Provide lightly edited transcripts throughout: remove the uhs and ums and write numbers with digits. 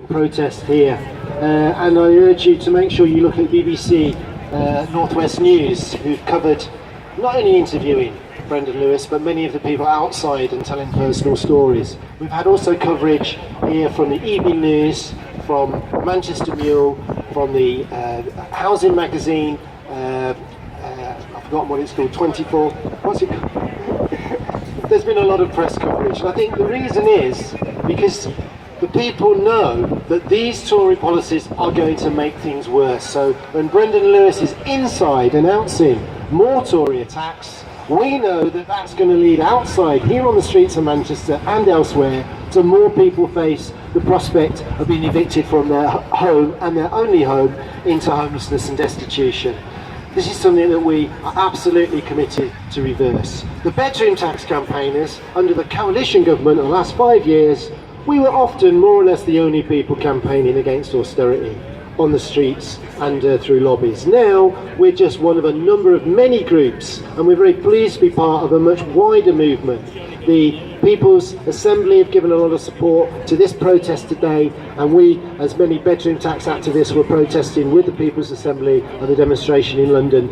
Protest here, and I urge you to make sure you look at BBC Northwest News, who've covered not only interviewing Brendan Lewis but many of the people outside and telling personal stories. We've had also coverage here from the Evening News, from Manchester Mule, from the Housing Magazine, I've forgotten what it's called, 24, what's it called? There's been a lot of press coverage, and I think the reason is because the people know that these Tory policies are going to make things worse. So when Brendan Lewis is inside announcing more Tory attacks, we know that that's going to lead outside, here on the streets of Manchester and elsewhere, to more people face the prospect of being evicted from their home and their only home into homelessness and destitution. This is something that we are absolutely committed to reverse. The bedroom tax campaigners under the coalition government in the last 5 years, we were often more or less the only people campaigning against austerity on the streets and through lobbies. Now we're just one of a number of many groups, and we're very pleased to be part of a much wider movement. The People's Assembly have given a lot of support to this protest today, and we, as many bedroom tax activists, were protesting with the People's Assembly at the demonstration in London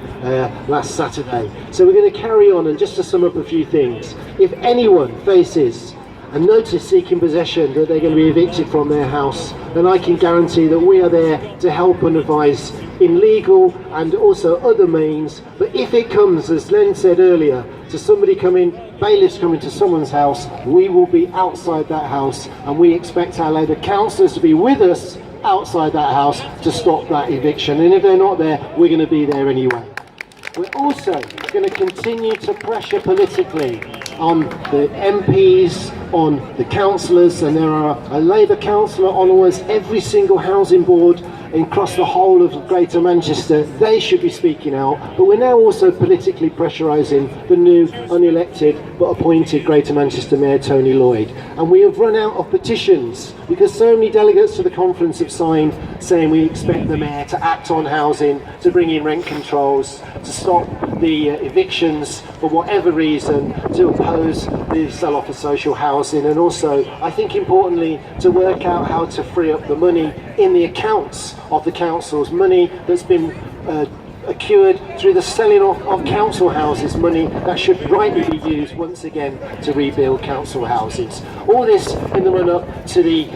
last Saturday. So we're going to carry on, and just to sum up a few things, if anyone faces a notice seeking possession that they're going to be evicted from their house, then I can guarantee that we are there to help and advise in legal and also other means. But if it comes, as Len said earlier, to somebody coming, bailiffs coming to someone's house, we will be outside that house, and we expect our Labour councillors to be with us outside that house to stop that eviction. And if they're not there, we're going to be there anyway. We're also going to continue to pressure politically on the MPs, on the councillors, and there are a Labour councillor on almost every single housing board across the whole of Greater Manchester. They should be speaking out, but we're now also politically pressurising the new unelected but appointed Greater Manchester Mayor Tony Lloyd. And we have run out of petitions because so many delegates to the conference have signed saying we expect the Mayor to act on housing, to bring in rent controls, to stop the evictions for whatever reason, to oppose the sell-off of social housing, and also, I think importantly, to work out how to free up the money in the accounts of the councils, money that's been accrued through the selling of council houses, money that should rightly be used once again to rebuild council houses. All this in the run-up to the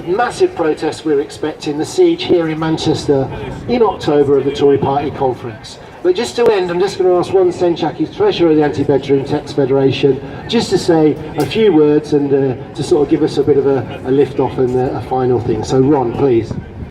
massive protest we're expecting, the siege here in Manchester in October of the Tory Party conference. But just to end, I'm just going to ask Ron Senchak, who's Treasurer of the Anti-Bedroom Tax Federation, just to say a few words and to sort of give us a bit of a lift off and a final thing. So Ron, please.